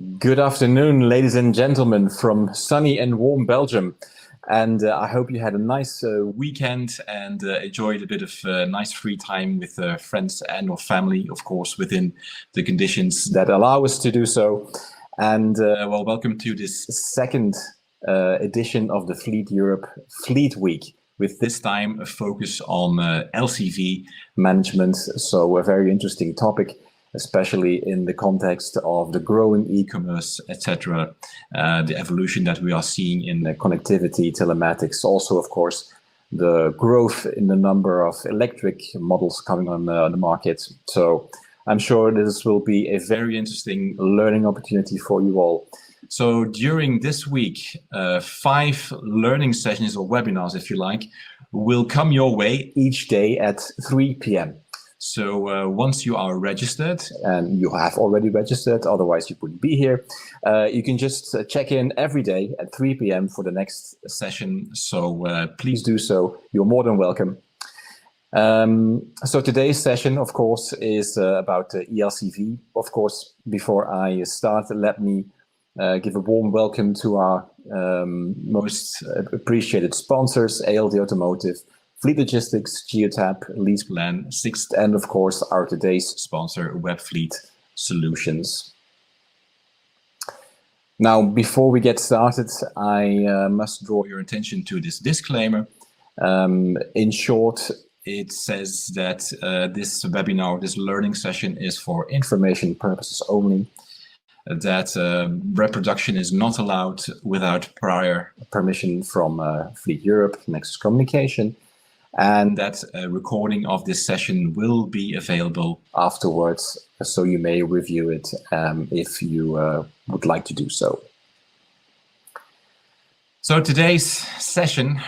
Good afternoon, ladies and gentlemen, from sunny and warm Belgium. And I hope you had a nice weekend and enjoyed a bit of nice free time with friends and or family, of course, within the conditions that allow us to do so. And well, welcome to this second edition of the Fleet Europe Fleet Week, with this time a focus on LCV management. So a very interesting topic, especially in the context of the growing e-commerce, etc., the evolution that we are seeing in connectivity, telematics, also, of course, the growth in the number of electric models coming on the market. So I'm sure this will be a very interesting learning opportunity for you all. So during this week, 5 learning sessions or webinars, if you like, will come your way each day at 3 p.m. So once you are registered, and you have already registered, otherwise you wouldn't be here, you can just check in every day at 3 p.m. for the next session. So please do so. You're more than welcome. So today's session, of course, is about eLCV. Of course, before I start, let me give a warm welcome to our most appreciated sponsors, ALD Automotive, Fleet Logistics, Geotab, LeasePlan, Sixt, and of course our today's sponsor, Webfleet Solutions. Now, before we get started, I must draw your attention to this disclaimer. In short, it says that this webinar, this learning session, is for information purposes only, that reproduction is not allowed without prior permission from Fleet Europe, Nexus Communication, and that a recording of this session will be available afterwards, so you may review it if you would like to do so. So today's session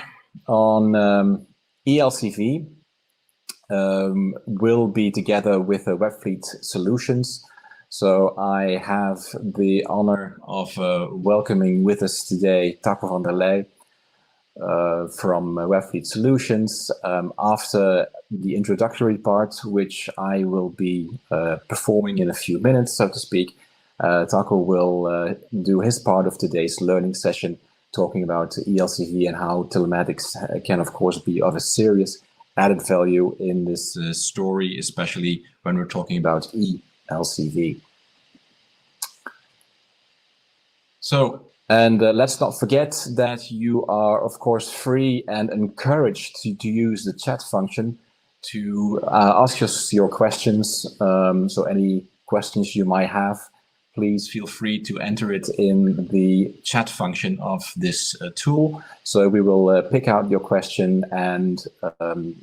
on eLCV will be together with Webfleet Solutions. So I have the honor of welcoming with us today Taco van der Leij, from Webfleet Solutions. After the introductory part, which I will be performing in a few minutes, so to speak, Taco will do his part of today's learning session, talking about eLCV and how telematics can, of course, be of a serious added value in this story, especially when we're talking about eLCV. So, and let's not forget that you are, of course, free and encouraged to use the chat function to ask us your questions. So any questions you might have, please feel free to enter it in the chat function of this tool. So we will pick out your question and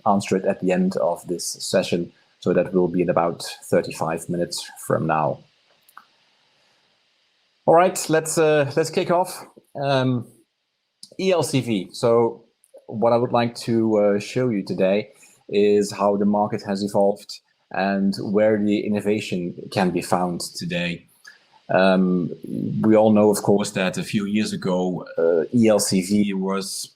answer it at the end of this session. So that will be in about 35 minutes from now. All right, let's kick off. eLCV. So what I would like to show you today is how the market has evolved and where the innovation can be found today. We all know, of course, that a few years ago, eLCV was,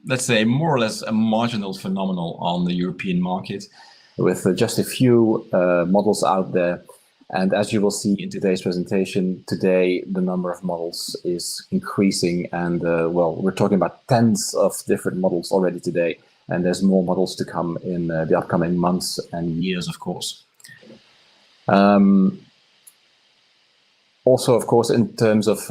let's say, more or less a marginal phenomenon on the European market, with just a few models out there. And as you will see in today's presentation, today the number of models is increasing, and well, we're talking about tens of different models already today, and there's more models to come in the upcoming months and years, of course. Also, of course, in terms of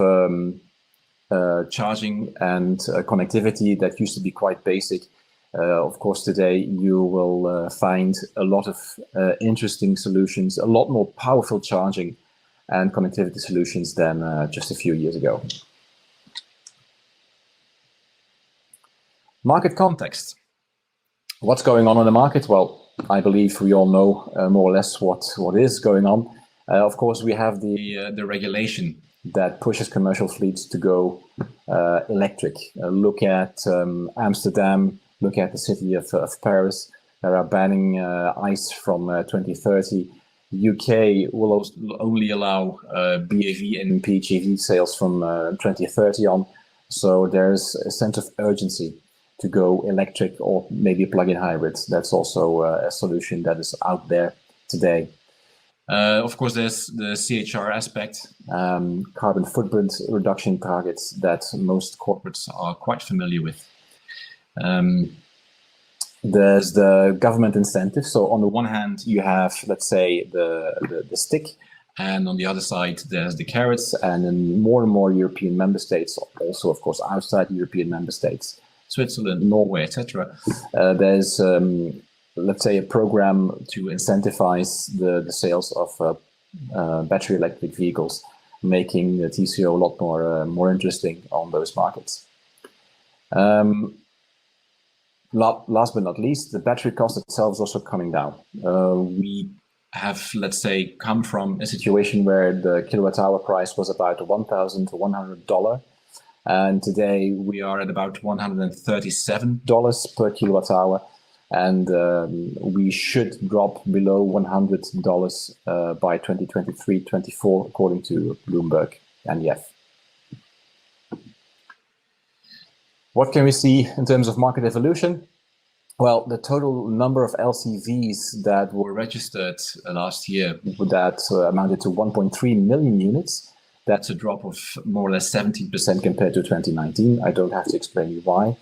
charging and connectivity, that used to be quite basic. Of course, today you will find a lot of interesting solutions, a lot more powerful charging and connectivity solutions than just a few years ago. Market context. What's going on in the market? Well, I believe we all know more or less what is going on. Of course, we have the regulation that pushes commercial fleets to go electric. Look at Amsterdam. Look at the city of Paris. They are banning ICE from 2030. UK will only allow BEV and PHEV sales from 2030 on. So there's a sense of urgency to go electric or maybe plug-in hybrids. That's also a solution that is out there today. Of course, there's the CHR aspect, carbon footprint reduction targets that most corporates are quite familiar with. There's the government incentive. So on the one hand, you have, let's say, the stick, and on the other side, there's the carrots. And in more and more European member states, also, of course, outside European member states, Switzerland, Norway, etc., there's let's say, a program to incentivize the sales of battery electric vehicles, making the TCO a lot more interesting on those markets. Last but not least, the battery cost itself is also coming down. We have, let's say, come from a situation where the kilowatt hour price was about $1,000 to $100. And today we are at about $137 per kilowatt hour. And we should drop below $100 by 2023-24, according to Bloomberg and YEF. What can we see in terms of market evolution? Well, the total number of LCVs that were registered last year, that amounted to 1.3 million units. That's a drop of more or less 17% compared to 2019. I don't have to explain you why.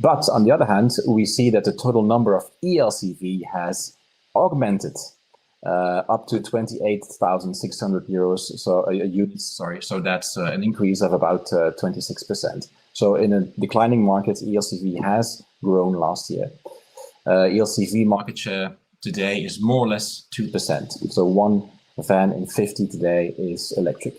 But on the other hand, we see that the total number of eLCV has augmented up to 28,600 euros, so units. Sorry, so that's an increase of about 26%. So in a declining market, eLCV has grown last year. eLCV market share today is more or less 2%. So one van in 50 today is electric.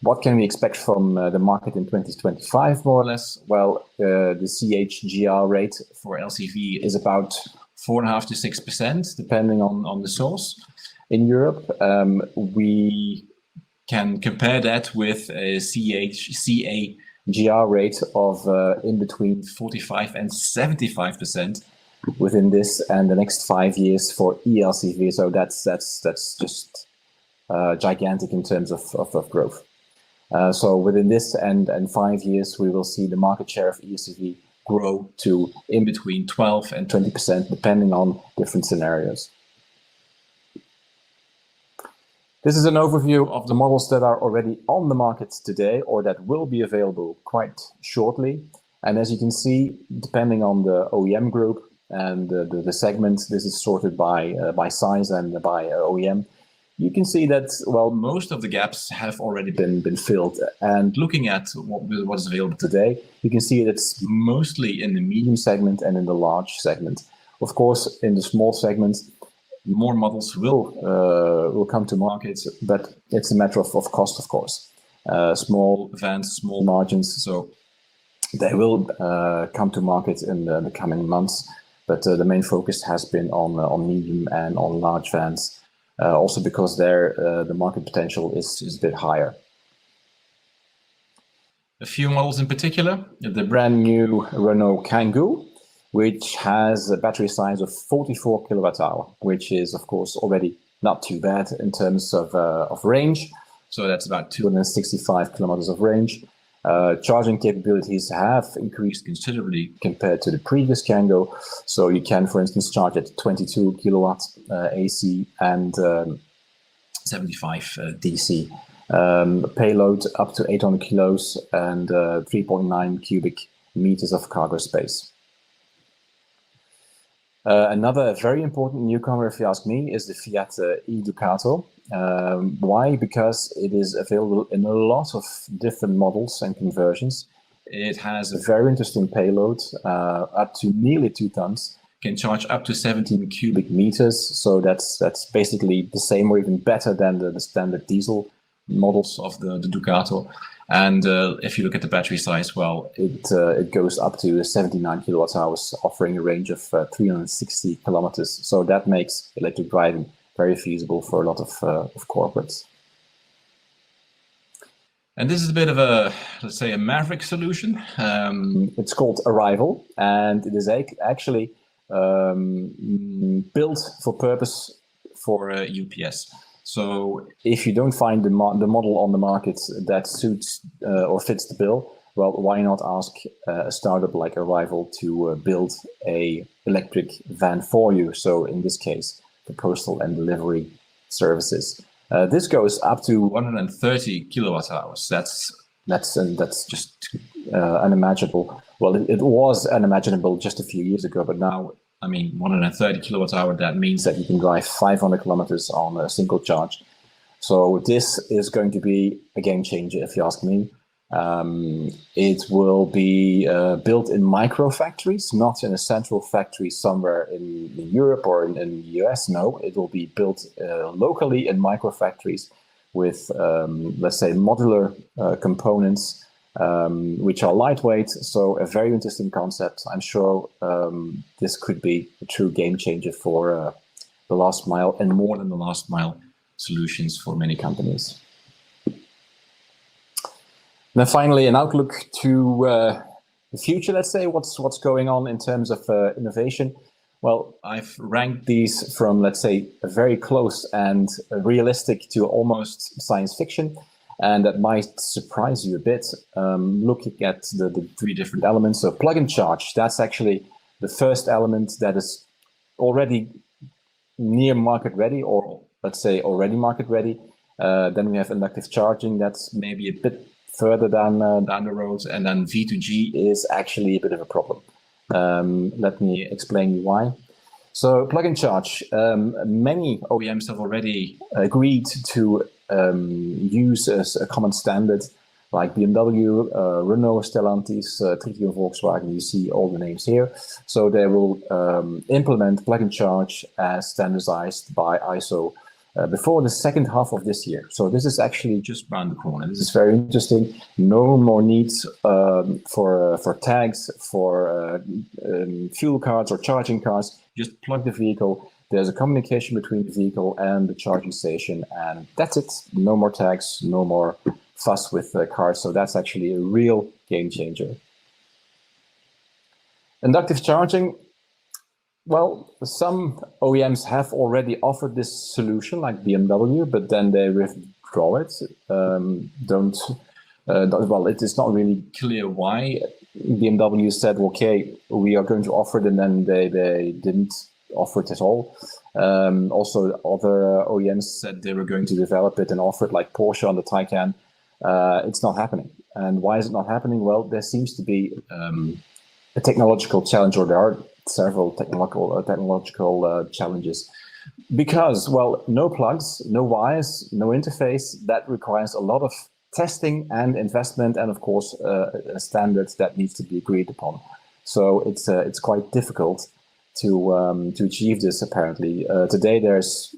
What can we expect from the market in 2025, more or less? Well, the CHGR rate for LCV is about 4.5% to 6%, depending on the source. In Europe, we can compare that with a CAGR rate of in between 45 and 75% within this and the next 5 years for eLCV. So that's just gigantic in terms of growth. So within this and 5 years, we will see the market share of eLCV grow to in between 12 and 20%, depending on different scenarios. This is an overview of the models that are already on the market today or that will be available quite shortly. And as you can see, depending on the OEM group and the segments, this is sorted by size and by OEM. You can see that, well, most of the gaps have already been filled. And looking at what is available today, you can see that it's mostly in the medium segment and in the large segment. Of course, in the small segment, more models will come to market, but it's a matter of cost, of course. Small vans, small margins, so they will come to market in the coming months. But the main focus has been on medium and on large vans. Also because there the market potential is a bit higher. A few models in particular, the brand new Renault Kangoo, which has a battery size of 44 kilowatt hour, which is of course already not too bad in terms of range. So that's about 265 kilometers of range. Charging capabilities have increased considerably compared to the previous Kangoo. So you can, for instance, charge at 22 kilowatts AC and 75 DC. Payload up to 800 kilos and 3.9 cubic meters of cargo space. Another very important newcomer, if you ask me, is the Fiat e-Ducato. Why? Because it is available in a lot of different models and conversions. It has a very interesting payload, up to nearly 2 tons, can charge up to 17 cubic meters. So that's basically the same or even better than the standard diesel models of the Ducato. And if you look at the battery size, well, it goes up to 79 kilowatt hours, offering a range of 360 kilometers. So that makes electric driving very feasible for a lot of corporates. And this is a bit of a, let's say, a maverick solution. It's called Arrival, and it is actually built for purpose for UPS. So if you don't find the model on the market that suits or fits the bill, well, why not ask a startup like Arrival to build a electric van for you? So in this case, the postal and delivery services. This goes up to 130 kilowatt hours. That's just unimaginable. Well, it was unimaginable just a few years ago, but now, I mean, 130 kilowatt hour, that means that you can drive 500 kilometers on a single charge. So this is going to be a game changer, if you ask me. It will be built in micro factories, not in a central factory somewhere in Europe or in the US. No, it will be built locally in micro factories with, let's say, modular components, which are lightweight. So a very interesting concept. I'm sure this could be a true game changer for the last mile and more than the last mile solutions for many companies. Then finally, an outlook to the future, let's say, what's going on in terms of innovation. Well, I've ranked these from, let's say, a very close and realistic to almost science fiction. And that might surprise you a bit, looking at the three different elements. So plug and charge, that's actually the first element that is already near market ready, or let's say already market ready. Then we have inductive charging, that's maybe a bit further down the road, and then V2G is actually a bit of a problem. Let me explain you why. So plug and charge, many OEMs have already agreed to use as a common standard, like BMW, Renault, Stellantis, Tritium, Volkswagen. You see all the names here. So they will implement plug and charge as standardized by ISO before the second half of this year. So this is actually just around the corner. This is very interesting. No more needs for tags, for fuel cards or charging cards. Just plug the vehicle. There's a communication between the vehicle and the charging station, and that's it. No more tags, no more fuss with cars. So that's actually a real game changer. Inductive charging. Well, some OEMs have already offered this solution, like BMW, but then they withdraw it. Well, it is not really clear why. BMW said, okay, we are going to offer it, and then they didn't offer it at all. Also, other OEMs said they were going to develop it and offer it, like Porsche on the Taycan. It's not happening. And why is it not happening? Well, there seems to be a technological challenge, or there are several technological challenges, because, well, no plugs, no wires, no interface. That requires a lot of testing and investment, and of course a standard that needs to be agreed upon. So it's quite difficult to achieve this. Apparently today there's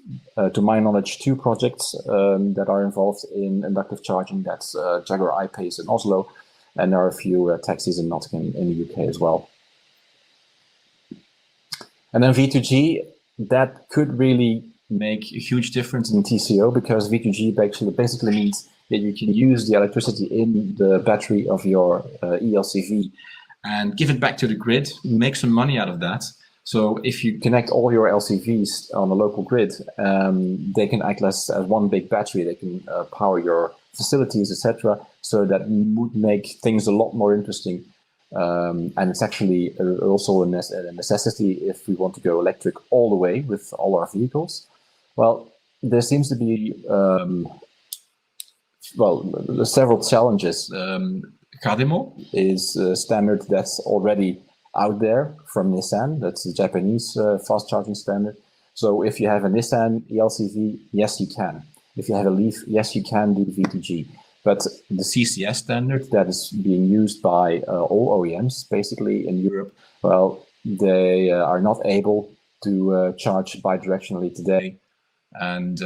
to my knowledge 2 projects that are involved in inductive charging. That's Jaguar I-Pace in Oslo, and there are a few taxis in Nottingham in the UK as well. And then V2G, that could really make a huge difference in TCO, because V2G basically means that you can use the electricity in the battery of your eLCV and give it back to the grid, make some money out of that. So if you connect all your LCVs on a local grid, they can act as one big battery. They can power your facilities, etc. So that would make things a lot more interesting. And it's actually also a necessity if we want to go electric all the way with all our vehicles. Well, there seems to be several challenges. Kademo is a standard that's already out there from Nissan. That's the Japanese fast charging standard. So if you have a Nissan eLCV, yes, you can. If you have a Leaf, yes, you can do V2G. But the CCS standard that is being used by all OEMs, basically in Europe, well, they are not able to charge bidirectionally today. And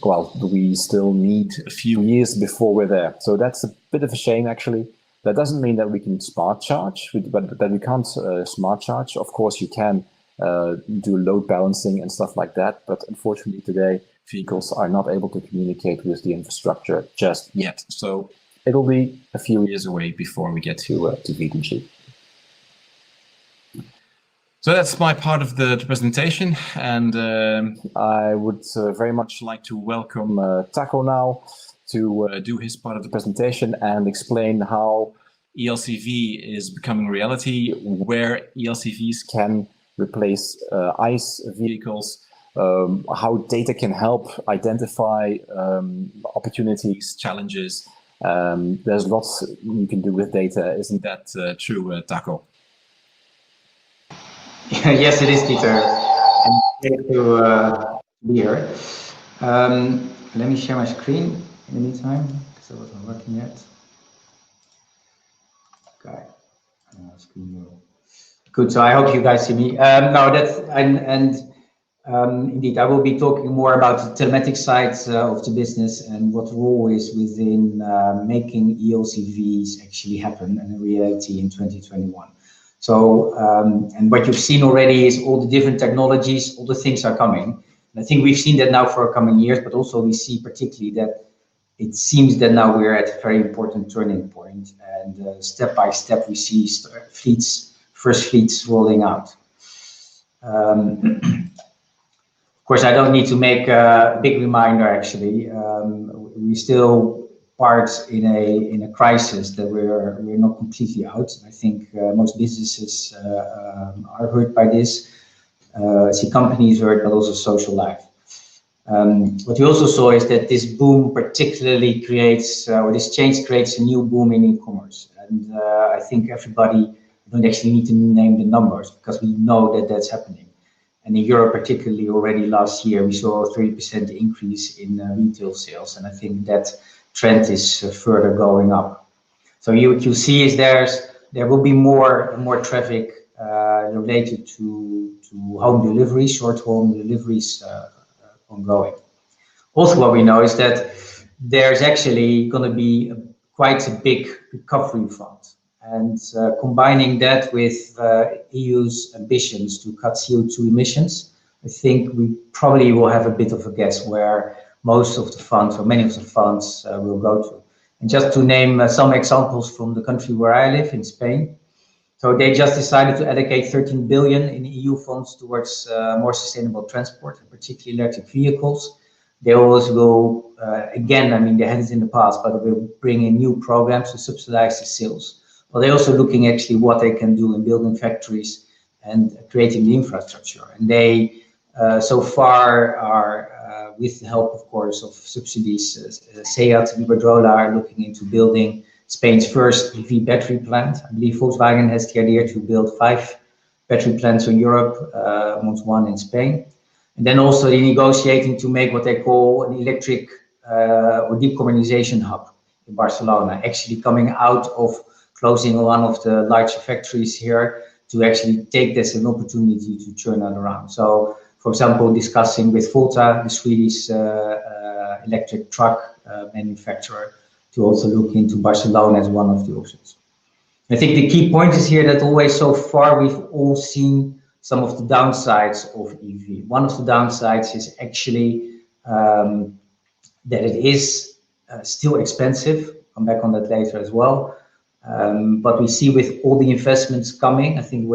well, we still need a few years before we're there. So that's a bit of a shame, actually. That doesn't mean that we can smart charge, but that we can't smart charge. Of course, you can do load balancing and stuff like that. But unfortunately, today, vehicles are not able to communicate with the infrastructure just yet. So it'll be a few years away before we get to V2G. So that's my part of the presentation, and I would very much like to welcome Taco now to do his part of the presentation and explain how eLCV is becoming reality, where eLCVs can replace ICE vehicles, how data can help identify opportunities, challenges. There's lots you can do with data. Isn't that true, Taco? Yes, it is, Peter. And great to be here. Let me share my screen in the meantime, because I wasn't working yet. Okay. Screen. Good. So I hope you guys see me. No, that's indeed, I will be talking more about the telematics side of the business and what role is within making eLCVs actually happen in reality in 2021. So, and what you've seen already is all the different technologies, all the things are coming. And I think we've seen that now for coming years, but also we see particularly that it seems that now we're at a very important turning point, and step by step we see first fleets rolling out. Of course, I don't need to make a big reminder. Actually, we still part in a crisis that we're not completely out. I think most businesses are hurt by this. I see companies hurt, but also social life. What we also saw is that this boom particularly creates, or this change creates a new boom in e-commerce. And I think everybody don't actually need to name the numbers because we know that that's happening. And in Europe, particularly already last year, we saw a 30% increase in retail sales. And I think that trend is further going up. So what you see is there will be more traffic related to home deliveries, short home deliveries ongoing. Also, what we know is that there's actually going to be quite a big recovery fund. And combining that with EU's ambitions to cut CO2 emissions, I think we probably will have a bit of a guess where most of the funds, or many of the funds, will go to. And just to name some examples from the country where I live, in Spain. So they just decided to allocate 13 billion in EU funds towards more sustainable transport, particularly electric vehicles. They always will, again, I mean, they had it in the past, but they will bring in new programs to subsidize the sales. But they're also looking actually what they can do in building factories and creating the infrastructure. And they so far are, with the help, of course, of subsidies, SEAT, Iberdrola are looking into building Spain's first EV battery plant. I believe Volkswagen has the idea to build 5 battery plants in Europe, amongst one in Spain. And then also they're negotiating to make what they call an electric or decarbonization hub in Barcelona, actually coming out of closing one of the larger factories here to actually take this as an opportunity to turn that around. So, for example, discussing with Volta, the Swedish electric truck manufacturer, to also look into Barcelona as one of the options. I think the key point is here that always so far we've all seen some of the downsides of EV. One of the downsides is actually that it is still expensive. Come back on that later as well. But we see with all the investments coming, I think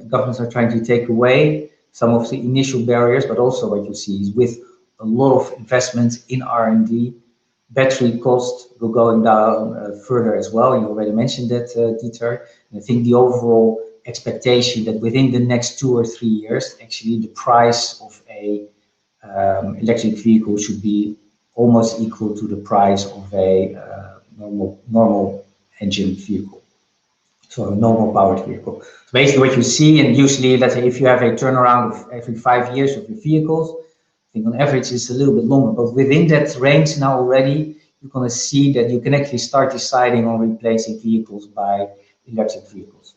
governments are trying to take away some of the initial barriers, but also what you see is with a lot of investments in R&D, battery cost will going down further as well. You already mentioned that, Dieter. And I think the overall expectation that within the next 2 or 3 years, actually the price of a electric vehicle should be almost equal to the price of a normal engine vehicle, so a normal powered vehicle. So basically what you see, and usually, let's say if you have a turnaround of every 5 years of your vehicles, I think on average it's a little bit longer, but within that range now already, you're going to see that you can actually start deciding on replacing vehicles by electric vehicles.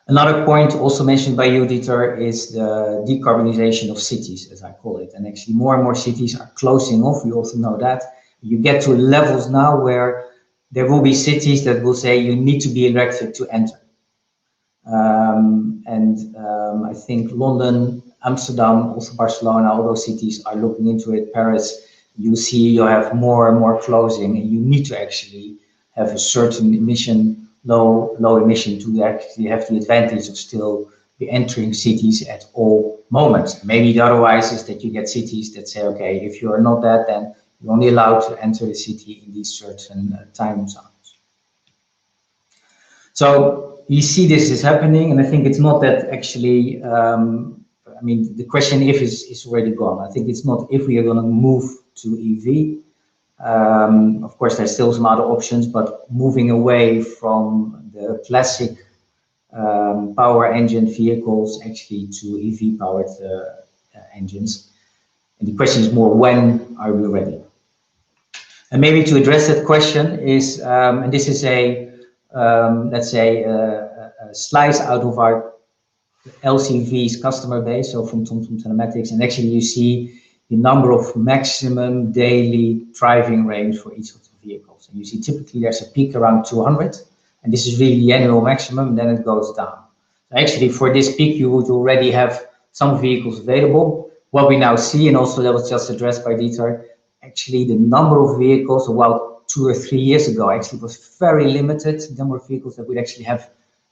Another point also mentioned by you, Dieter, is the decarbonization of cities, as I call it. And actually more and more cities are closing off. We also know that. You get to levels now where there will be cities that will say you need to be electric to enter. I think London, Amsterdam, also Barcelona, all those cities are looking into it. Paris, you see you have more and more closing, and you need to actually have a certain emission, low emission, to actually have the advantage of still be entering cities at all moments. Maybe the otherwise is that you get cities that say, okay, if you are not that, then you're only allowed to enter the city in these certain time zones. So you see this is happening, and I think it's not that actually I mean, the question if is already gone. I think it's not if we are going to move to EV. Of course, there's still some other options, but moving away from the classic power engine vehicles actually to EV powered engines. And the question is more, when are we ready? And maybe to address that question is, and this is a, let's say, a slice out of our eLCVs customer base, so from Telematics, and actually you see the number of maximum daily driving range for each of the vehicles. And you see typically there's a peak around 200, and this is really the annual maximum, and then it goes down. So actually for this peak, you would already have some vehicles available. What we now see, and also that was just addressed by Dieter, actually the number of vehicles, well, 2 or 3 years ago, actually was very limited, the number of vehicles that would actually have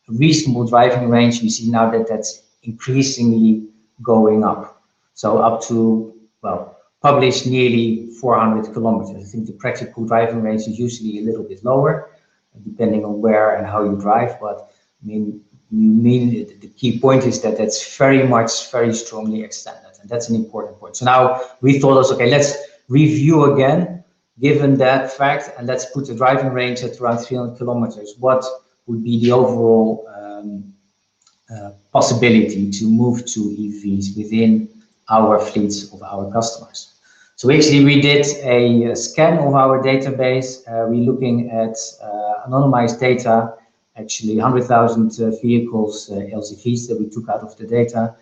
a reasonable driving range. We see now that that's increasingly going up. So up to, well, published nearly 400 kilometers. I think the practical driving range is usually a little bit lower, depending on where and how you drive. But I mean, the key point is that that's very strongly extended, and that's an important point. So now we thought, okay, let's review again, given that fact, and let's put the driving range at around 300 kilometers. What would be the overall possibility to move to EVs within our fleets of our customers? So actually we did a scan of our database. We're looking at anonymized data, actually 100,000 vehicles, eLCVs that we took out of the data.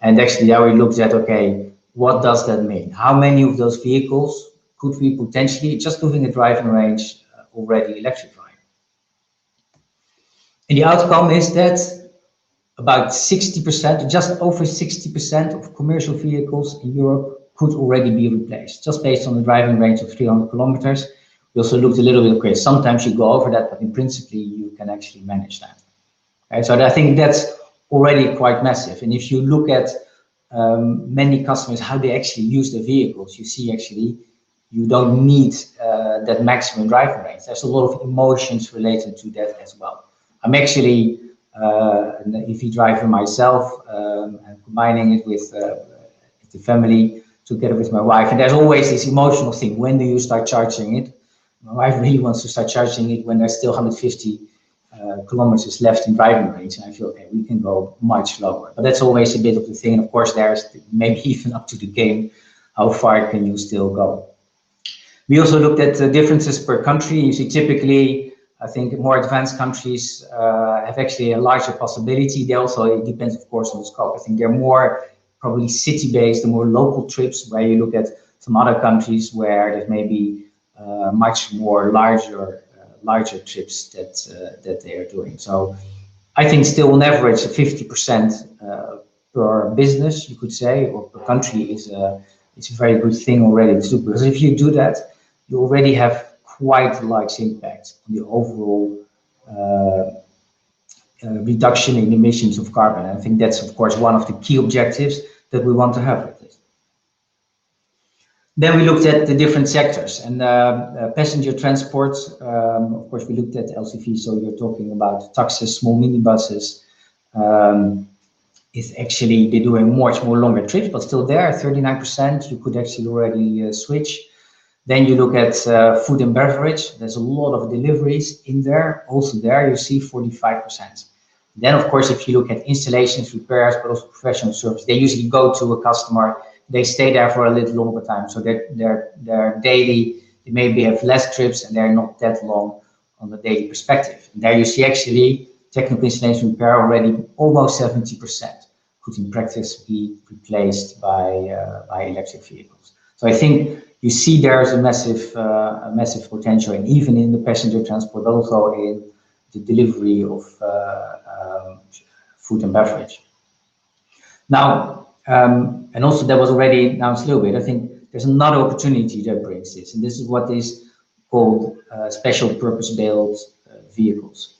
And actually there we looked at, okay, what does that mean? How many of those vehicles could we potentially, just looking at driving range, already electrify? And the outcome is that about 60%, just over 60% of commercial vehicles in Europe could already be replaced, just based on the driving range of 300 kilometers. We also looked a little bit, okay, sometimes you go over that, but in principle, you can actually manage that. Okay, so I think that's already quite massive. And if you look at many customers, how they actually use the vehicles, you see actually you don't need that maximum driving range. There's a lot of emotions related to that as well. I'm actually an EV driver myself, and combining it with the family together with my wife. And there's always this emotional thing. When do you start charging it? My wife really wants to start charging it when there's still 150 kilometers left in driving range. And I feel, okay, we can go much lower. But that's always a bit of the thing. And of course, there's maybe even up to the game, how far can you still go? We also looked at the differences per country. You see, typically, I think more advanced countries have actually a larger possibility. They also, it depends, of course, on the scope. I think they're more probably city-based, the more local trips, where you look at some other countries where there's maybe much more larger trips that they are doing. So I think still on average 50% per business, you could say, or per country is a very good thing already to do, because if you do that, you already have quite a large impact on the overall reduction in emissions of carbon. And I think that's, of course, one of the key objectives that we want to have with this. Then we looked at the different sectors, and passenger transport. Of course, we looked at eLCV, so you're talking about taxis, small minibuses. Is actually they're doing much more longer trips, but still there, 39%. You could actually already switch. Then you look at food and beverage. There's a lot of deliveries in there. Also there you see 45%. Then of course, if you look at installations, repairs, but also professional service, they usually go to a customer. They stay there for a little longer time. So they're daily, they maybe have less trips and they're not that long on the daily perspective. And there you see actually technical installation repair already almost 70% could in practice be replaced by electric vehicles. So I think you see there's a massive potential, and even in the passenger transport, also in the delivery of food and beverage. Now, and also that was already announced a little bit, I think there's another opportunity that brings this, and this is what is called special purpose-built vehicles.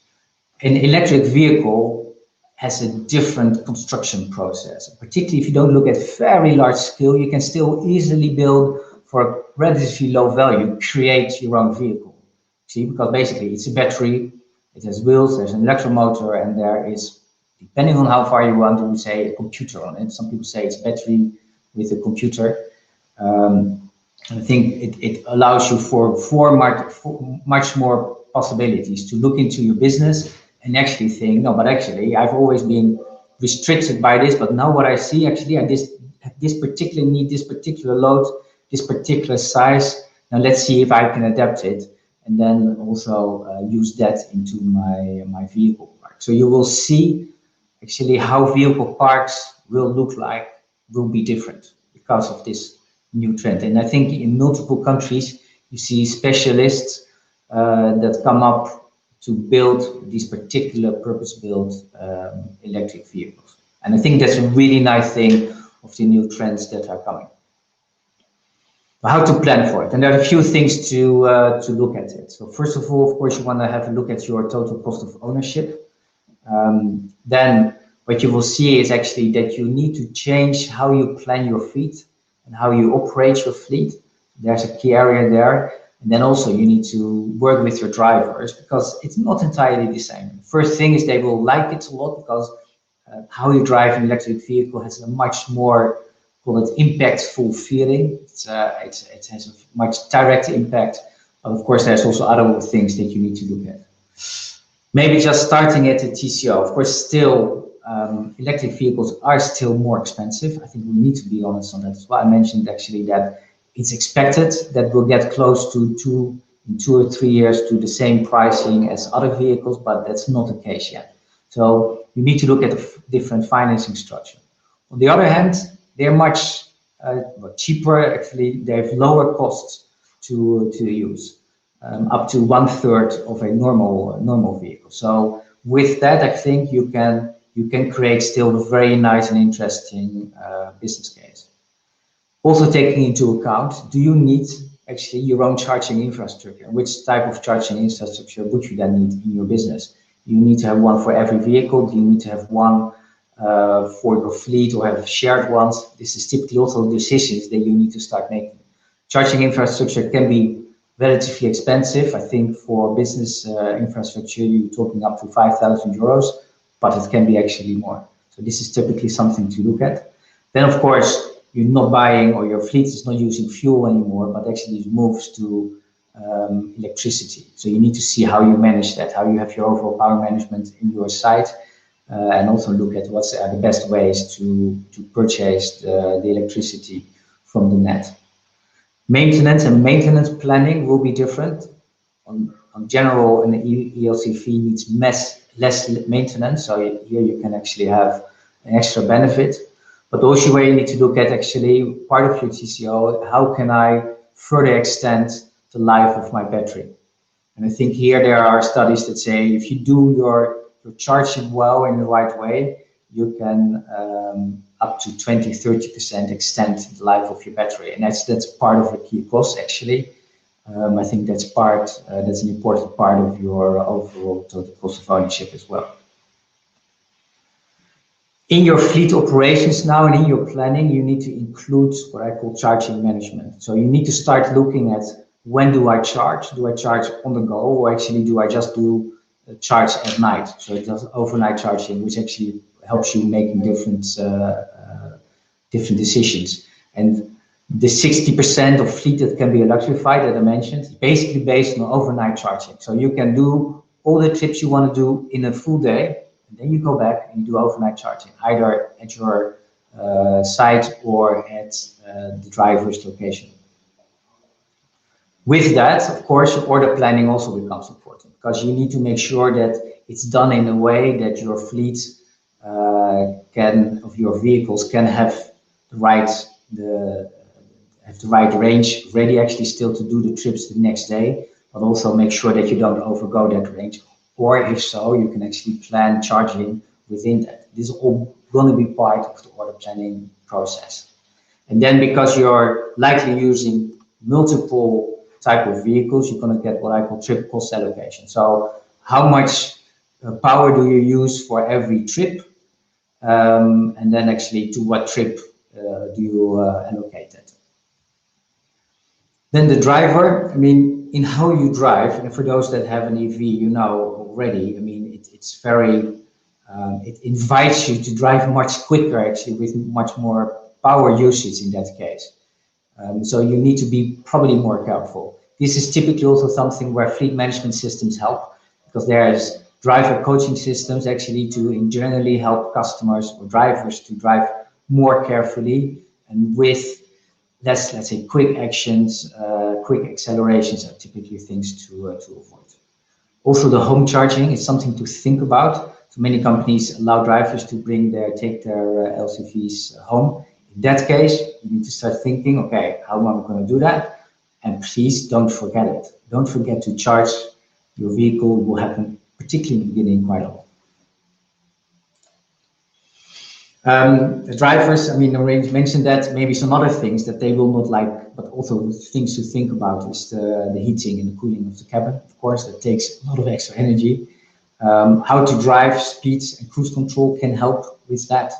An electric vehicle has a different construction process, particularly if you don't look at very large scale. You can still easily build for a relatively low value, create your own vehicle. See, because basically it's a battery, it has wheels, there's an electromotor, and there is depending on how far you want to say a computer on it. Some people say it's battery with a computer. I think it allows you for much more possibilities to look into your business and actually think, no, but actually I've always been restricted by this, but now what I see actually I have this particular need, this particular load, this particular size. Now let's see if I can adapt it, and then also use that into my vehicle park. So you will see actually how vehicle parks will look like, will be different because of this new trend. And I think in multiple countries you see specialists that come up to build these particular purpose-built electric vehicles. And I think that's a really nice thing of the new trends that are coming. How to plan for it, and there are a few things to look at it. So first of all, of course, you want to have a look at your total cost of ownership. Then what you will see is actually that you need to change how you plan your fleet and how you operate your fleet. There's a key area there. And then also you need to work with your drivers, because it's not entirely the same. First thing is they will like it a lot, because how you drive an electric vehicle has a much more, call it, impactful feeling. It has a much direct impact, but of course there's also other things that you need to look at. Maybe just starting at the TCO. Of course, still electric vehicles are still more expensive. I think we need to be honest on that as well. I mentioned actually that it's expected that we'll get close to in 2 or 3 years to the same pricing as other vehicles, but that's not the case yet. So you need to look at a different financing structure. On the other hand, they're much cheaper. Actually, they have lower costs to use, up to 1/3 of a normal vehicle. So with that, I think you can create still a very nice and interesting business case. Also taking into account, do you need actually your own charging infrastructure? Which type of charging infrastructure would you then need in your business? You need to have one for every vehicle. Do you need to have one for your fleet, or have shared ones? This is typically also decisions that you need to start making. Charging infrastructure can be relatively expensive. I think for business infrastructure, you're talking up to 5,000 euros, but it can be actually more. So this is typically something to look at. Then of course, you're not buying, or your fleet is not using fuel anymore, but actually it moves to electricity. So you need to see how you manage that, how you have your overall power management in your site, and also look at what's the best ways to purchase the electricity from the net. Maintenance and maintenance planning will be different. On general, an eLCV needs less maintenance, so here you can actually have an extra benefit. But also where you need to look at actually part of your TCO, how can I further extend the life of my battery? And I think here there are studies that say if you do your charging well in the right way, you can up to 20–30% extend the life of your battery. And that's part of the key cost actually. I think that's an important part of your overall total cost of ownership as well. In your fleet operations now and in your planning, you need to include what I call charging management. So you need to start looking at, when do I charge? Do I charge on the go, or actually do I just do a charge at night? So it does overnight charging, which actually helps you making different decisions. And the 60% of fleet that can be electrified that I mentioned is basically based on overnight charging. So you can do all the trips you want to do in a full day, and then you go back and you do overnight charging, either at your site or at the driver's location. With that, of course, order planning also becomes important, because you need to make sure that it's done in a way that your fleet your vehicles can have the right range ready actually still to do the trips the next day, but also make sure that you don't overgo that range. Or if so, you can actually plan charging within that. This is all going to be part of the order planning process. And then because you're likely using multiple type of vehicles, you're going to get what I call trip cost allocation. So how much power do you use for every trip? And then actually to what trip do you allocate it? Then the driver, I mean, in how you drive, and for those that have an EV, you know already, I mean, it's very It invites you to drive much quicker, actually, with much more power usage in that case. So you need to be probably more careful. This is typically also something where fleet management systems help, because there's driver coaching systems actually to internally help customers or drivers to drive more carefully and with less, let's say, quick actions, quick accelerations are typically things to avoid. Also, the home charging is something to think about. So many companies allow drivers to take their LCVs home. In that case, you need to start thinking, okay, how am I going to do that? And please don't forget it. Don't forget to charge your vehicle. It will happen, particularly in the beginning, quite often. The drivers, I mean, I already mentioned that. Maybe some other things that they will not like, but also things to think about is the heating and the cooling of the cabin. Of course, that takes a lot of extra energy. How to drive, speeds and cruise control can help with that.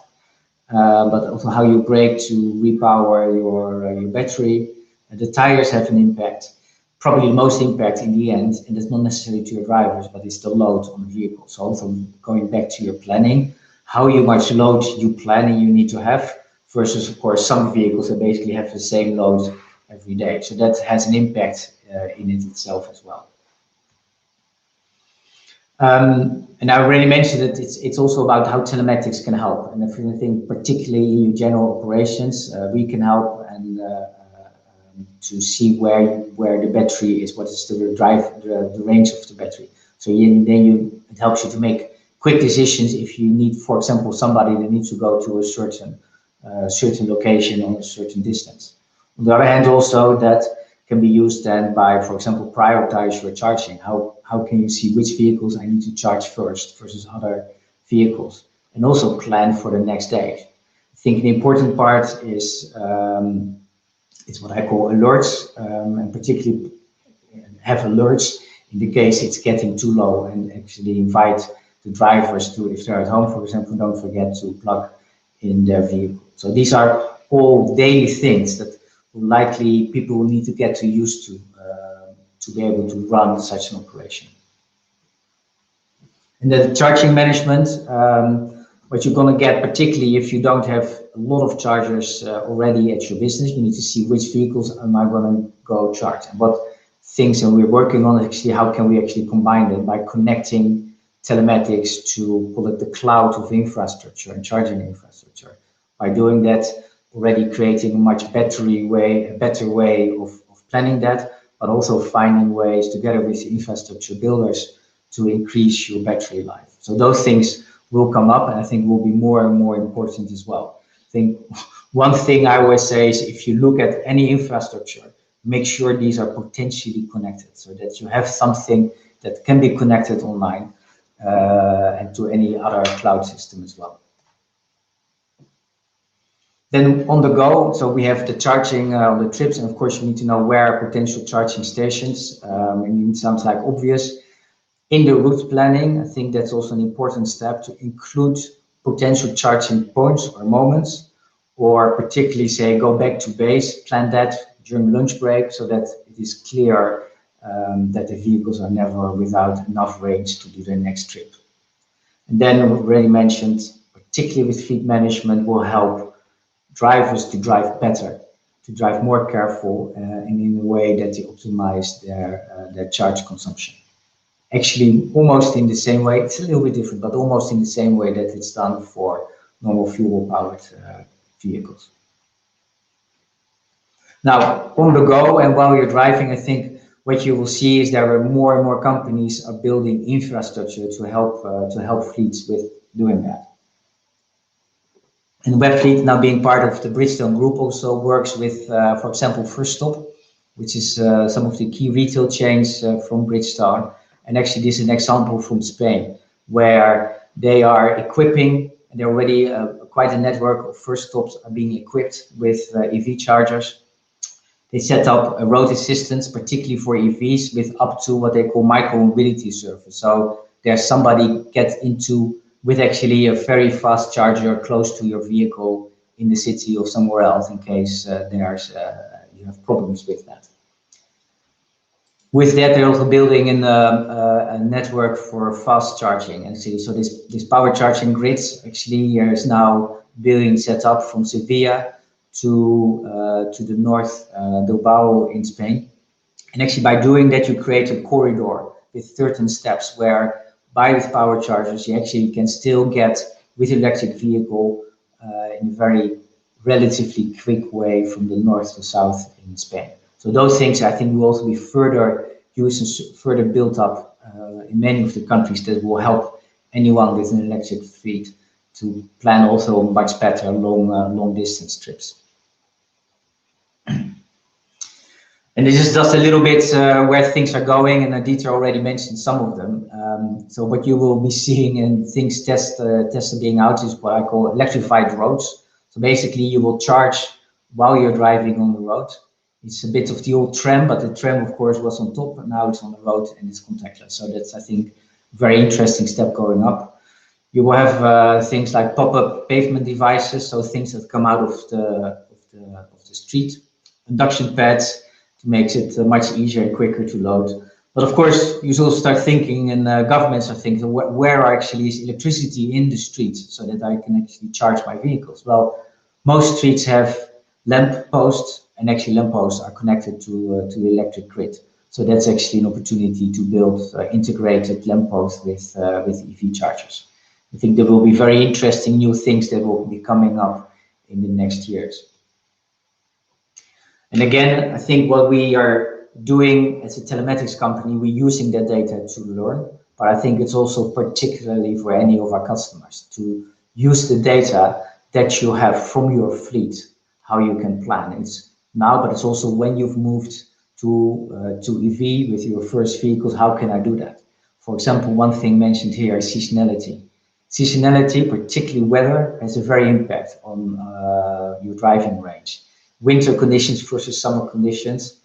But also how you brake to repower your battery. The tires have an impact, probably the most impact in the end, and it's not necessarily to your drivers, but it's the load on the vehicle. So also going back to your planning, how much load you plan and you need to have versus, of course, some vehicles that basically have the same load every day. So that has an impact in it itself as well. And I already mentioned that it's also about how telematics can help. And I think particularly in your general operations, we can help and to see where the battery is, what is the range of the battery. So it helps you to make quick decisions if you need, for example, somebody that needs to go to a certain location on a certain distance. On the other hand, also that can be used then by, for example, prioritize your charging. How can you see which vehicles I need to charge first versus other vehicles, and also plan for the next day. I think the important part is what I call alerts, and particularly have alerts in the case it's getting too low, and actually invite the drivers to, if they're at home, for example, don't forget to plug in their vehicle. So these are all daily things that likely people will need to get used to be able to run such an operation. And the charging management, what you're going to get, particularly if you don't have a lot of chargers already at your business, you need to see which vehicles am I going to go charge, and what things, and we're working on actually how can we actually combine them by connecting telematics to, call it, the cloud of infrastructure and charging infrastructure. By doing that, already creating a much better way of planning that, but also finding ways together with the infrastructure builders to increase your battery life. So those things will come up, and I think will be more and more important as well. I think one thing I always say is if you look at any infrastructure, make sure these are potentially connected so that you have something that can be connected online and to any other cloud system as well. Then on the go, so we have the charging on the trips, and of course you need to know where are potential charging stations. And it sounds like obvious. In the route planning, I think that's also an important step to include potential charging points or moments, or particularly say go back to base, plan that during lunch break so that it is clear that the vehicles are never without enough range to do their next trip. And then already mentioned, particularly with fleet management, will help drivers to drive better, to drive more careful, and in a way that they optimize their charge consumption. Actually, almost in the same way, it's a little bit different, but almost in the same way that it's done for normal fuel-powered vehicles. Now, on the go and while you're driving, I think what you will see is there are more and more companies are building infrastructure to help fleets with doing that. And Webfleet, now being part of the Bridgestone Group, also works with, for example, First Stop, which is some of the key retail chains from Bridgestone. And actually, this is an example from Spain, where they are equipping, and they're already quite a network of First Stops are being equipped with EV chargers. They set up a road assistance, particularly for EVs, with up to what they call micro-mobility service. So there's somebody gets into with actually a very fast charger close to your vehicle in the city or somewhere else in case you have problems with that. With that, they're also building in a network for fast charging. And so this power charging grids actually is now being set up from Sevilla to the north, Bilbao in Spain. And actually by doing that, you create a corridor with certain steps where by with power chargers, you actually can still get with electric vehicle in a very relatively quick way from the north to south in Spain. So those things I think will also be further used and further built up in many of the countries that will help anyone with an electric fleet to plan also much better long distance trips. And this is just a little bit where things are going, and Dieter already mentioned some of them. So what you will be seeing and things tested being out is what I call electrified roads. So basically you will charge while you're driving on the road. It's a bit of the old tram, but the tram of course was on top, and now it's on the road and it's contactless. So that's, I think, a very interesting step going up. You will have things like pop-up pavement devices, so things that come out of the street, induction pads, to make it much easier and quicker to load. But of course, you also start thinking, and governments are thinking, where actually is electricity in the streets so that I can actually charge my vehicles? Well, most streets have lamp posts, and actually lamp posts are connected to the electric grid. So that's actually an opportunity to build integrated lamp posts with EV chargers. I think there will be very interesting new things that will be coming up in the next years. And again, I think what we are doing as a telematics company, we're using that data to learn, but I think it's also particularly for any of our customers to use the data that you have from your fleet, how you can plan. It's now, but it's also when you've moved to EV with your first vehicles, how can I do that? For example, one thing mentioned here is seasonality. Seasonality, particularly weather, has a very impact on your driving range. Winter conditions versus summer conditions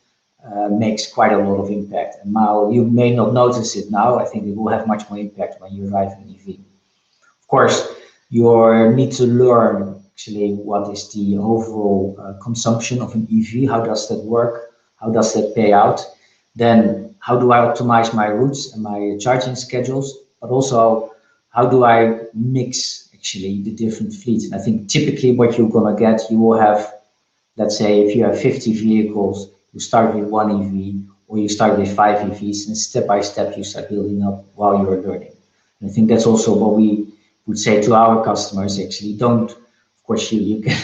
makes quite a lot of impact. And now you may not notice it now. I think it will have much more impact when you drive an EV. Of course, you need to learn actually what is the overall consumption of an EV. How does that work? How does that pay out? Then how do I optimize my routes and my charging schedules? But also, how do I mix actually the different fleets? And I think typically what you're gonna get, you will have, let's say if you have 50 vehicles, you start with one EV, or you start with 5 EVs, and step by step you start building up while you're learning. And I think that's also what we would say to our customers. Actually, don't, of course, you can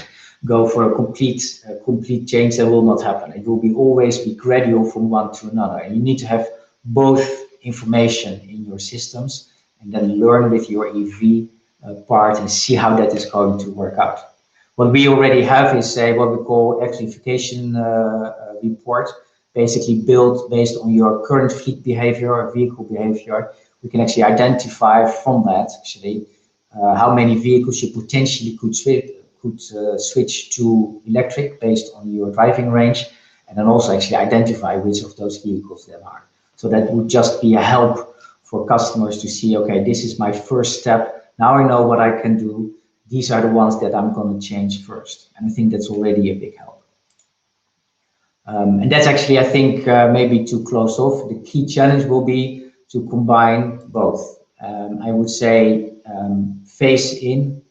go for a complete change. That will not happen. It will always be gradual from one to another. And you need to have both information in your systems, and then learn with your EV part and see how that is going to work out. What we already have is what we call electrification report, basically built based on your current fleet behavior or vehicle behavior. We can actually identify from that actually how many vehicles you potentially could switch to electric based on your driving range, and then also actually identify which of those vehicles there are. So that would just be a help for customers to see, okay, this is my first step. Now I know what I can do. These are the ones that I'm going to change first. And I think that's already a big help. And that's actually, I think, maybe to close off, the key challenge will be to combine both. I would say phase in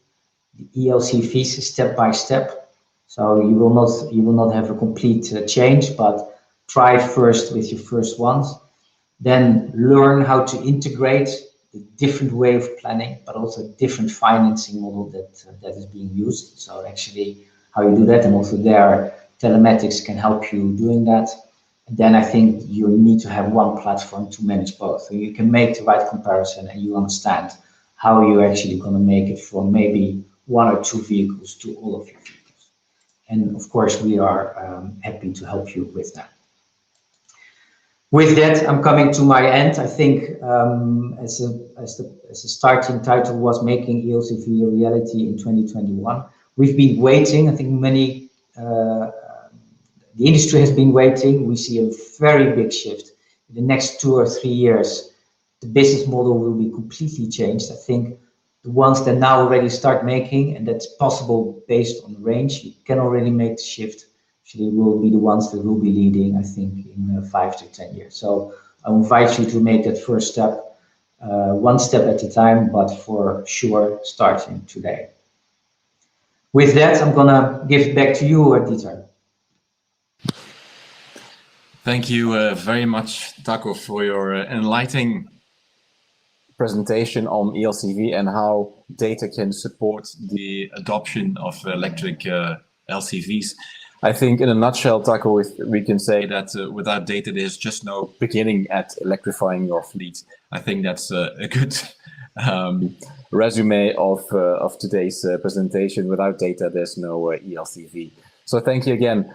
the eLCVs step by step. So you will not have a complete change, but try first with your first ones. Then learn how to integrate the different way of planning, but also different financing model that is being used. So actually how you do that, and also there Telematics can help you doing that. And then I think you need to have one platform to manage both. So you can make the right comparison and you understand how you're actually going to make it from maybe 1 or 2 vehicles to all of your vehicles. And of course, we are happy to help you with that. With that, I'm coming to my end. I think as a starting title was making eLCV a reality in 2021. We've been waiting. I think the industry has been waiting. We see a very big shift. In the next 2 or 3 years, the business model will be completely changed. I think the ones that now already start making, and that's possible based on range, you can already make the shift. actually will be the ones that will be leading, I think, in 5 to 10 years. So I invite you to make that first step, one step at a time, but for sure starting today. With that, I'm gonna give it back to you, Dieter. Thank you very much, Taco, for your enlightening presentation on eLCV and how data can support the adoption of electric LCVs. I think in a nutshell, Taco, we can say that without data, there's just no beginning at electrifying your fleet. I think that's a good resume of today's presentation. Without data, there's no eLCV. So thank you again.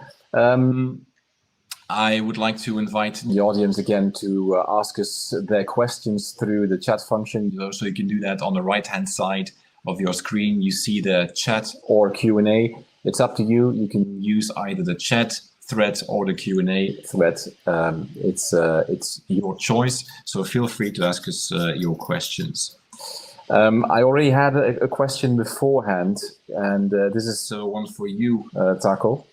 I would like to invite the audience again to ask us their questions through the chat function. So you can do that on the right-hand side of your screen. You see the chat or Q&A. It's up to you. You can use either the chat thread or the Q&A thread. It's your choice. So feel free to ask us your questions. I already had a question beforehand, and this is one for you, Taco.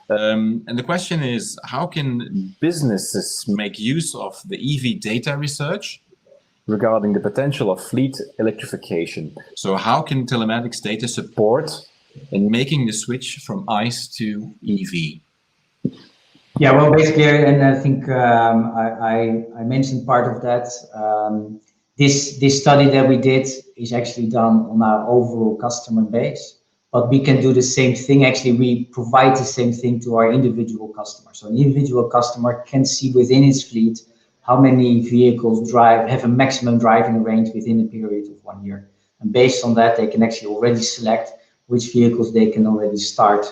And the question is, how can businesses make use of the EV data research regarding the potential of fleet electrification? So how can telematics data support in making the switch from ICE to EV? Yeah, well, basically, and I think I mentioned part of that. This study that we did is actually done on our overall customer base. But we can do the same thing. Actually, we provide the same thing to our individual customers. So an individual customer can see within his fleet how many vehicles have a maximum driving range within a period of 1 year. And based on that, they can actually already select which vehicles they can already start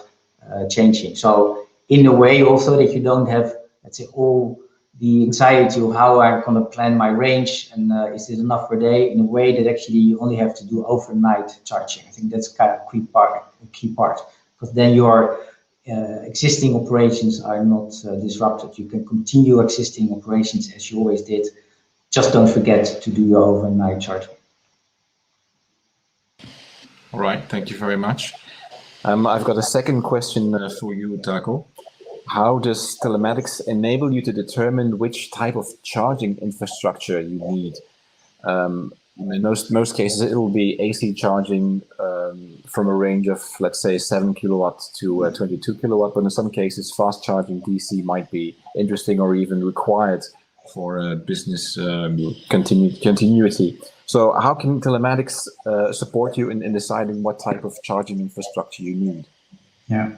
changing. So in a way also that you don't have, let's say, all the anxiety of how I'm going to plan my range and is this enough per day, in a way that actually you only have to do overnight charging. I think that's kind of a key part, because then your existing operations are not disrupted. You can continue existing operations as you always did. Just don't forget to do your overnight charging. All right, thank you very much. I've got a second question for you, Taco. How does telematics enable you to determine which type of charging infrastructure you need? In most cases, it will be AC charging from a range of, let's say, 7 kilowatts to 22 kilowatt, but in some cases, fast charging DC might be interesting or even required for business continuity. So how can telematics support you in deciding what type of charging infrastructure you need? Yeah.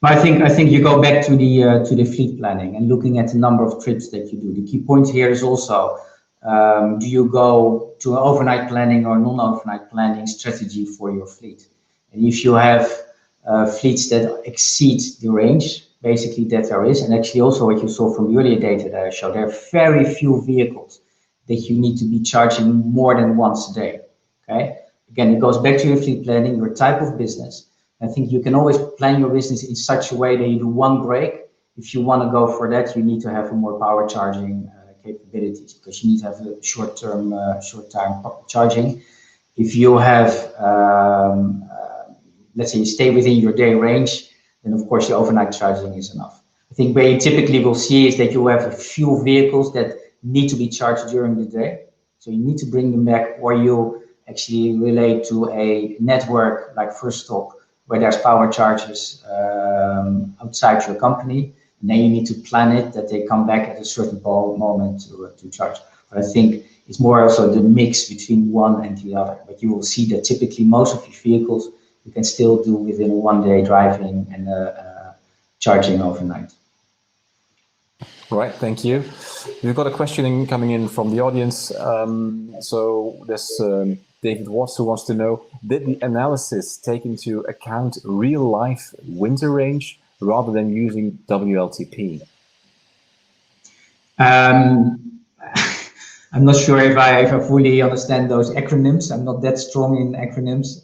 I think you go back to the fleet planning and looking at the number of trips that you do. The key point here is also, do you go to an overnight planning or non-overnight planning strategy for your fleet? And if you have fleets that exceed the range, basically that there is, and actually also what you saw from the earlier data that I showed, there are very few vehicles that you need to be charging more than once a day. Okay. Again, it goes back to your fleet planning, your type of business. I think you can always plan your business in such a way that you do one break. If you want to go for that, you need to have a more power charging capabilities, because you need to have a short-term charging. If you have, let's say, you stay within your day range, then of course the overnight charging is enough. I think where you typically will see is that you have a few vehicles that need to be charged during the day. So you need to bring them back, or you actually relate to a network like First Stop, where there's power chargers outside your company, and then you need to plan it that they come back at a certain moment to charge. But I think it's more also the mix between one and the other. But you will see that typically most of your vehicles you can still do within 1 day driving and charging overnight. All right, thank you. We've got a question coming in from the audience. So there's David Watts, who wants to know, did the analysis take into account real-life winter range rather than using WLTP? I'm not sure if I fully understand those acronyms. I'm not that strong in acronyms.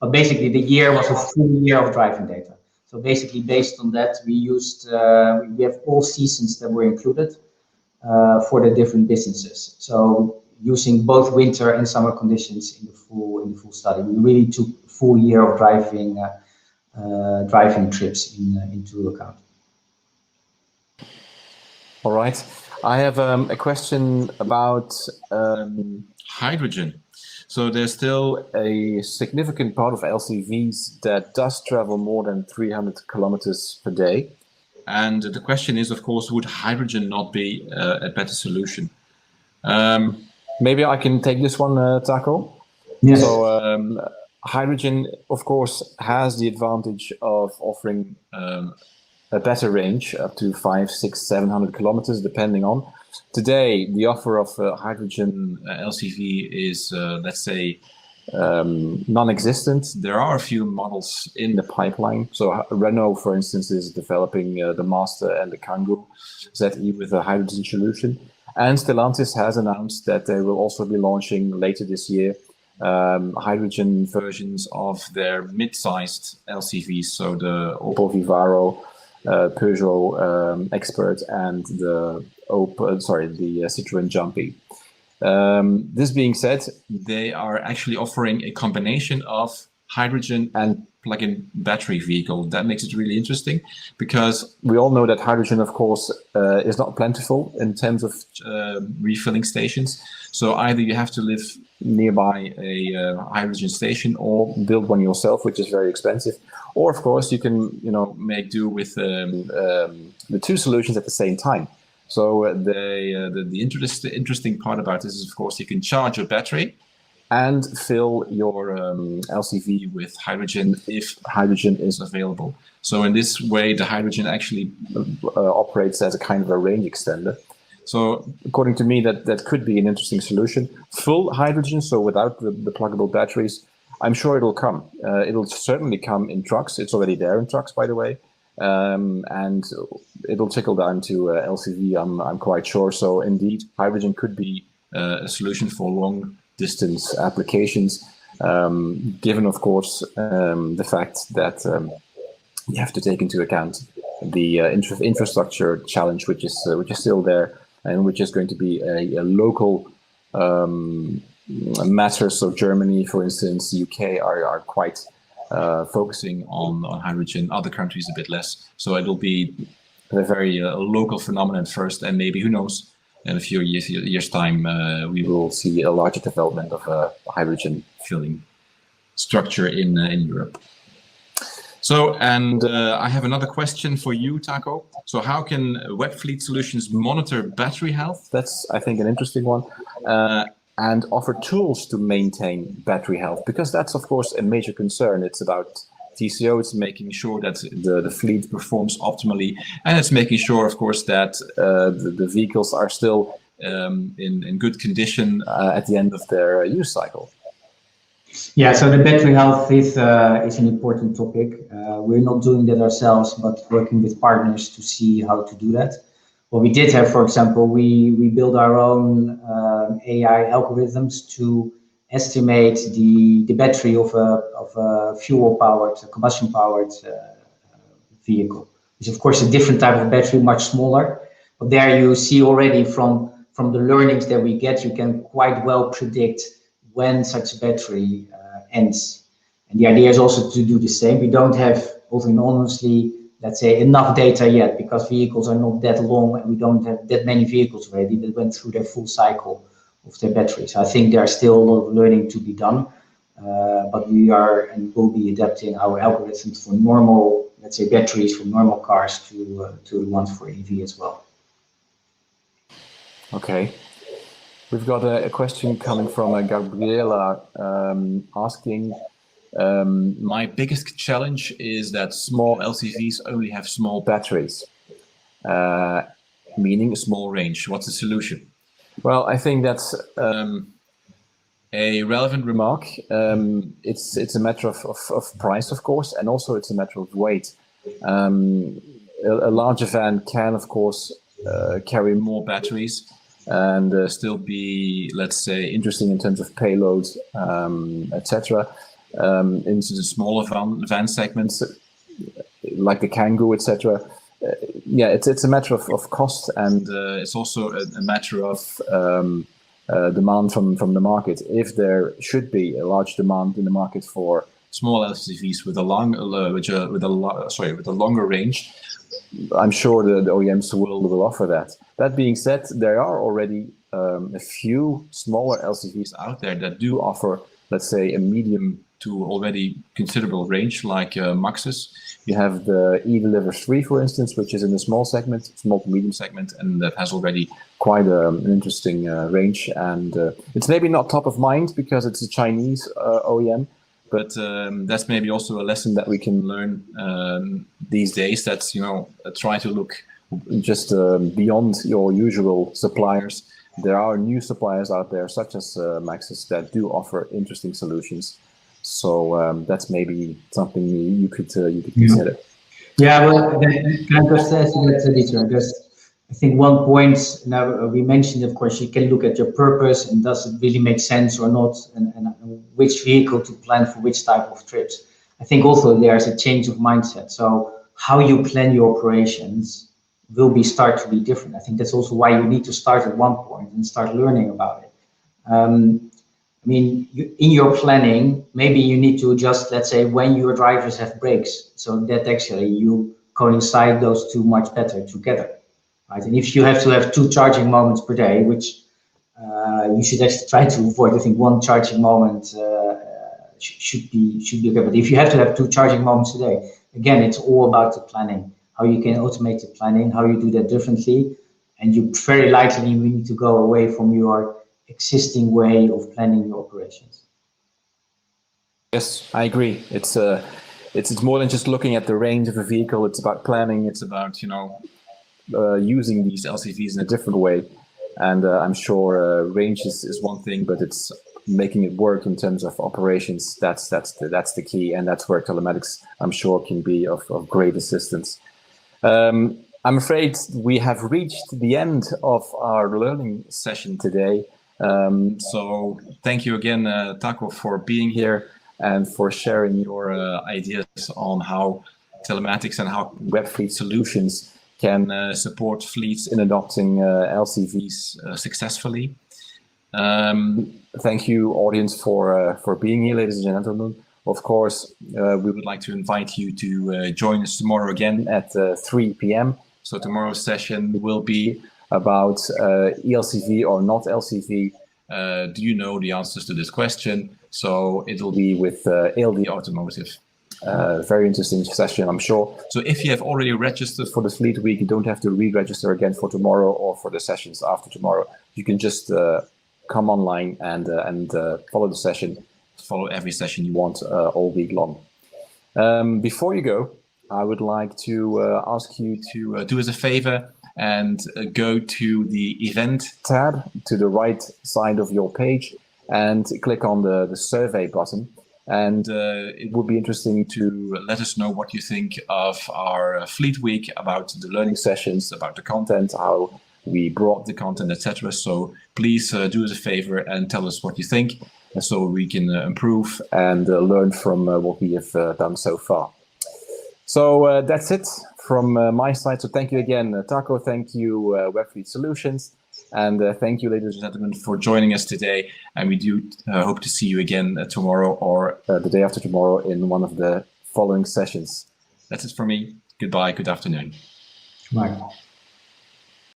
But basically, the year was a full year of driving data. So basically, based on that, we have all seasons that were included for the different businesses. So using both winter and summer conditions in the full study, we really took a full year of driving driving trips into account. All right. I have a question about hydrogen. So there's still a significant part of LCVs that does travel more than 300 kilometers per day. And the question is, of course, would hydrogen not be a better solution? Maybe I can take this one, Taco. Yes. So hydrogen, of course, has the advantage of offering a better range, up to 500, 600, 700 kilometers, depending on. Today, the offer of hydrogen LCV is, let's say, non-existent. There are a few models in the pipeline. So Renault, for instance, is developing the Master and the Kangoo ZE with a hydrogen solution. And Stellantis has announced that they will also be launching later this year hydrogen versions of their mid-sized LCVs. So the Opel Vivaro, Peugeot Expert, and the Citroën Jumpy. This being said, they are actually offering a combination of hydrogen and plug-in battery vehicle. That makes it really interesting, because we all know that hydrogen, of course, is not plentiful in terms of refilling stations. So either you have to live nearby a hydrogen station or build one yourself, which is very expensive. Or, of course, you can make do with the two solutions at the same time. So the interesting part about this is, of course, you can charge your battery and fill your LCV with hydrogen if hydrogen is available. So in this way, the hydrogen actually operates as a kind of a range extender. So according to me, that could be an interesting solution. Full hydrogen, so without the pluggable batteries, I'm sure it'll come. It'll certainly come in trucks. It's already there in trucks, by the way. And it'll trickle down to LCV, I'm quite sure. So indeed, hydrogen could be a solution for long distance applications, given, of course, the fact that you have to take into account the infrastructure challenge, which is still there, and which is going to be a local matter. So Germany, for instance, UK are quite focusing on hydrogen. Other countries a bit less. So it'll be a very local phenomenon first, and maybe, who knows, in a few years time, we will see a larger development of a hydrogen filling structure in Europe. So, and I have another question for you, Taco. So how can Webfleet Solutions monitor battery health? That's, I think, an interesting one. And offer tools to maintain battery health, because that's, of course, a major concern. It's about TCO, it's making sure that the fleet performs optimally, and it's making sure, of course, that the vehicles are still in good condition at the end of their use cycle. Yeah, so the battery health is an important topic. We're not doing that ourselves, but working with partners to see how to do that. What we did have, for example, we built our own AI algorithms to estimate the battery of a fuel-powered, combustion-powered vehicle. Which, of course, a different type of battery, much smaller. But there you see already from the learnings that we get, you can quite well predict when such a battery ends. And the idea is also to do the same. We don't have, honestly, let's say, enough data yet, because vehicles are not that long, and we don't have that many vehicles already that went through their full cycle of their batteries. I think there's still a lot of learning to be done, but we are and will be adapting our algorithms for normal, let's say, batteries for normal cars to the ones for EV as well. Okay. We've got a question coming from Gabriela asking, my biggest challenge is that small LCVs only have small batteries, meaning a small range. What's the solution? Well, I think that's a relevant remark. It's a matter of price, of course, and also it's a matter of weight. A larger van can, of course, carry more batteries and still be, let's say, interesting in terms of payload, etc. Into the smaller van segments, like the Kangoo, etc. Yeah, it's a matter of cost, and it's also a matter of demand from the market. If there should be a large demand in the market for small LCVs with a longer range, I'm sure the OEMs will offer that. That being said, there are already a few smaller LCVs out there that do offer, let's say, a medium to already considerable range, like Maxus. You have the eDelivers 3, for instance, which is in the small to medium segment, and that has already quite an interesting range. And it's maybe not top of mind because it's a Chinese OEM, but that's maybe also a lesson that we can learn these days. That's, try to look just beyond your usual suppliers. There are new suppliers out there, such as Maxus, that do offer interesting solutions. So that's maybe something you could consider. Yeah, well, can I just add to that, Dieter? I think one point, now we mentioned, of course, you can look at your purpose and does it really make sense or not, and which vehicle to plan for which type of trips. I think also there's a change of mindset. So how you plan your operations will start to be different. I think that's also why you need to start at one point and start learning about it. In your planning, maybe you need to adjust, let's say, when your drivers have breaks, so that actually you coincide those two much better together, right? And if you have to have 2 charging moments per day, which you should actually try to avoid, I think 1 charging moment should be okay. But if you have to have 2 charging moments a day, again, it's all about the planning, how you can automate the planning, how you do that differently, and you very likely need to go away from your existing way of planning your operations. Yes, I agree. It's more than just looking at the range of a vehicle. It's about planning. It's about using these LCVs in a different way. And I'm sure range is one thing, but it's making it work in terms of operations. That's the key, and that's where telematics, I'm sure, can be of great assistance. I'm afraid we have reached the end of our learning session today. So thank you again, Taco, for being here and for sharing your ideas on how telematics and how Webfleet Solutions can support fleets in adopting LCVs successfully. Thank you, audience, for being here, ladies and gentlemen. Of course, we would like to invite you to join us tomorrow again at 3 p.m. So tomorrow's session will be about eLCV or not LCV. Do you know the answers to this question? So it will be with ALD Automotive. Very interesting session, I'm sure. So if you have already registered for the Fleet Week, you don't have to re-register again for tomorrow or for the sessions after tomorrow. You can just come online and follow the session, follow every session you want all week long. Before you go, I would like to ask you to do us a favor and go to the event tab to the right side of your page and click on the survey button. And it would be interesting to let us know what you think of our Fleet Week, about the learning sessions, about the content, how we brought the content, etc. So please do us a favor and tell us what you think, so we can improve and learn from what we have done so far. So that's it from my side. So thank you again, Taco. Thank you, Webfleet Solutions. And thank you, ladies and gentlemen, for joining us today. And we do hope to see you again tomorrow or the day after tomorrow in one of the following sessions. That's it for me. Goodbye. Good afternoon. Bye.